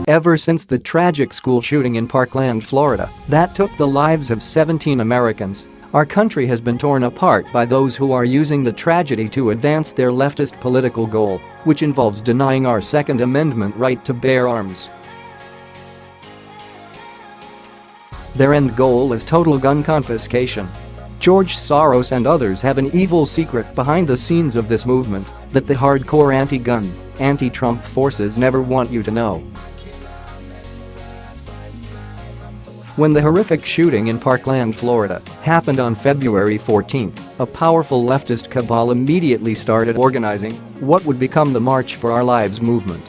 Ever since the tragic school shooting in Parkland, Florida, that took the lives of 17 Americans, our country has been torn apart by those who are using the tragedy to advance their leftist political goal, which involves denying our Second Amendment right to bear arms. Their end goal is total gun confiscation. George Soros and others have an evil secret behind the scenes of this movement that the hardcore anti-gun, anti-Trump forces never want you to know. When the horrific shooting in Parkland, Florida, happened on February 14, a powerful leftist cabal immediately started organizing what would become the March for Our Lives movement.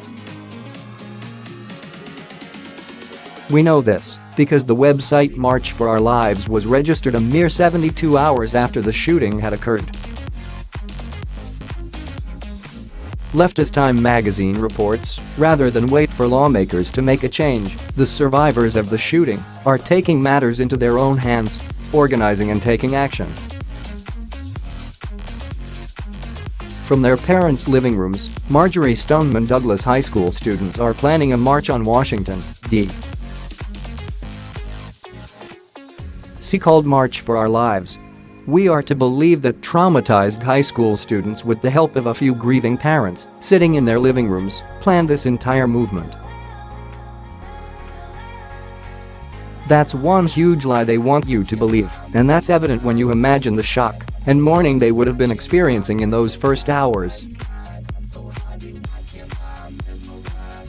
We know this because the website March for Our Lives was registered a mere 72 hours after the shooting had occurred. Leftist Time magazine reports, rather than wait for lawmakers to make a change, the survivors of the shooting are taking matters into their own hands, organizing and taking action. From their parents' living rooms, Marjorie Stoneman Douglas High School students are planning a march on Washington, D.C. called March for Our Lives. We are to believe that traumatized high school students, with the help of a few grieving parents sitting in their living rooms, planned this entire movement. That's one huge lie they want you to believe, and that's evident when you imagine the shock and mourning they would have been experiencing in those first hours.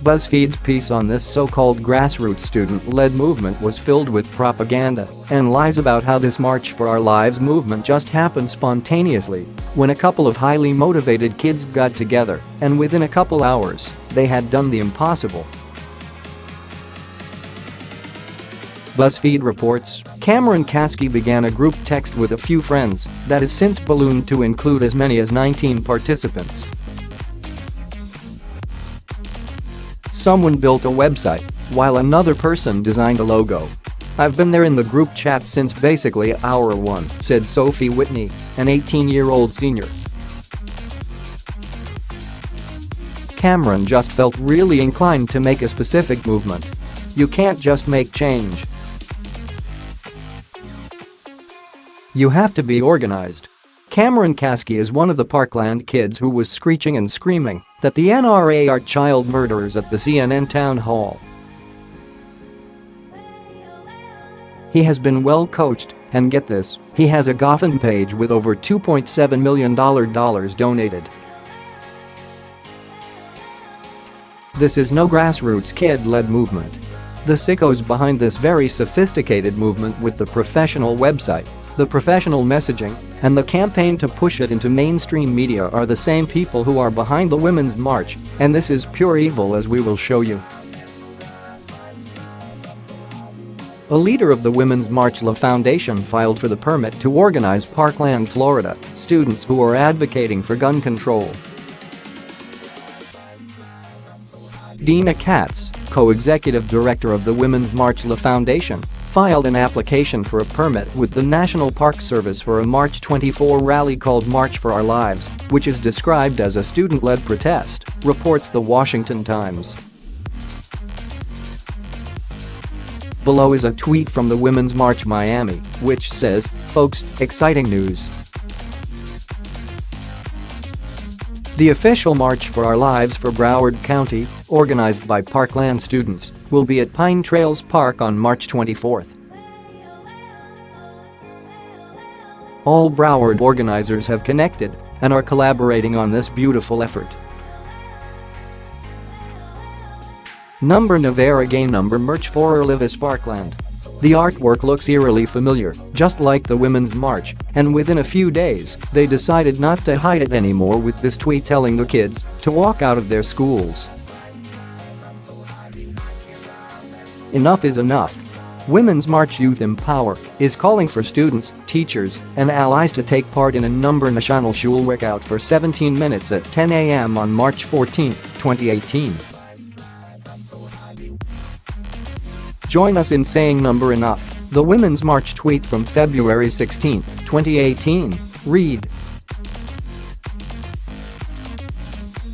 BuzzFeed's piece on this so-called grassroots student-led movement was filled with propaganda and lies about how this March for Our Lives movement just happened spontaneously when a couple of highly motivated kids got together, and within a couple hours, they had done the impossible. BuzzFeed reports, Cameron Kasky began a group text with a few friends that has since ballooned to include as many as 19 participants. Someone built a website, while another person designed a logo. I've been there in the group chat since basically hour one, said Sophie Whitney, an 18-year-old senior. Cameron just felt really inclined to make a specific movement. You can't just make change. You have to be organized. Cameron Kasky is one of the Parkland kids who was screeching and screaming that the NRA are child murderers at the CNN town hall. He has been well coached, and get this, he has a GoFundMe page with over $2.7 million donated. This is no grassroots kid-led movement. The sickos behind this very sophisticated movement, with the professional website, the professional messaging, and the campaign to push it into mainstream media, are the same people who are behind the Women's March, and this is pure evil, as we will show you. A leader of the Women's March, La Foundation, filed for the permit to organize Parkland, Florida, students who are advocating for gun control. Dina Katz, co-executive director of the Women's March, La Foundation, filed an application for a permit with the National Park Service for a March 24 rally called March for Our Lives, which is described as a student-led protest, reports the Washington Times. Below is a tweet from the Women's March Miami, which says, "Folks, exciting news. The official March for Our Lives for Broward County, organized by Parkland students, will be at Pine Trails Park on March 24th. All Broward organizers have connected and are collaborating on this beautiful effort." Number Nevera Gay Number Merch for Orlivis Parkland. The artwork looks eerily familiar, just like the Women's March, and within a few days, they decided not to hide it anymore with this tweet telling the kids to walk out of their schools. Enough is enough. Women's March Youth Empower is calling for students, teachers, and allies to take part in a Number National Schulworkout for 17 minutes at 10 a.m. on March 14, 2018. Join us in saying number enough. The Women's March tweet from February 16, 2018. Read: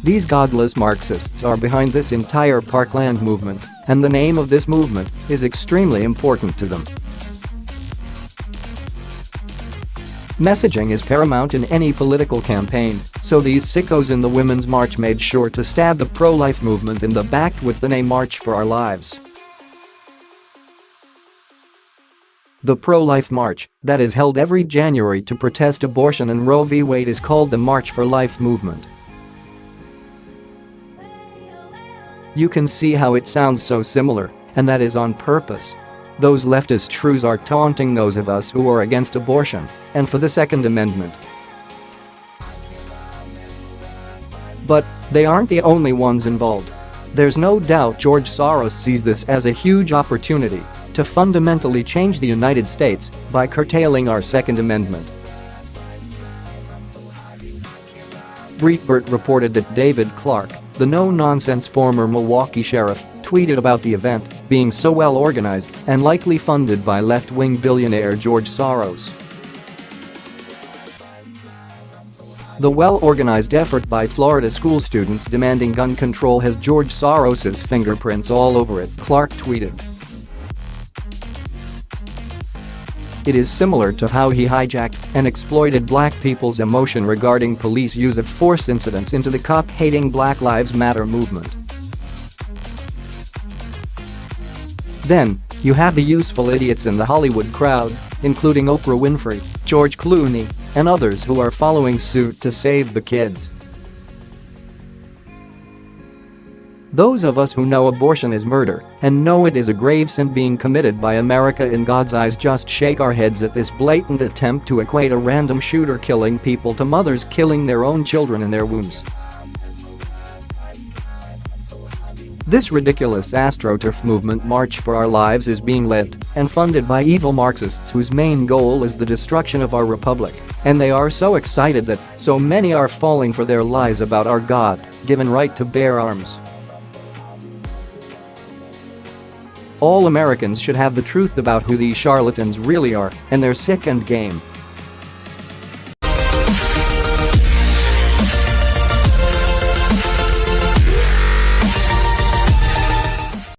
These godless Marxists are behind this entire Parkland movement, and the name of this movement is extremely important to them. Messaging is paramount in any political campaign, so these sickos in the Women's March made sure to stab the pro-life movement in the back with the name March for Our Lives. The pro-life march, that is held every January to protest abortion and Roe v. Wade, is called the March for Life movement. You can see how it sounds so similar, and that is on purpose. Those leftist shrews are taunting those of us who are against abortion and for the Second Amendment. But they aren't the only ones involved. There's no doubt George Soros sees this as a huge opportunity to fundamentally change the United States by curtailing our Second Amendment. Breitbart reported that David Clark, the no-nonsense former Milwaukee sheriff, tweeted about the event being so well organized and likely funded by left-wing billionaire George Soros. The well-organized effort by Florida school students demanding gun control has George Soros's fingerprints all over it, Clark tweeted. It is similar to how he hijacked and exploited black people's emotion regarding police use of force incidents into the cop-hating Black Lives Matter movement. Then, you have the useful idiots in the Hollywood crowd, including Oprah Winfrey, George Clooney, and others who are following suit to save the kids. Those of us who know abortion is murder and know it is a grave sin being committed by America in God's eyes just shake our heads at this blatant attempt to equate a random shooter killing people to mothers killing their own children in their wombs. This ridiculous AstroTurf movement March for Our Lives is being led and funded by evil Marxists whose main goal is the destruction of our republic, and they are so excited that so many are falling for their lies about our God-given right to bear arms. All Americans should have the truth about who these charlatans really are and their sick end game.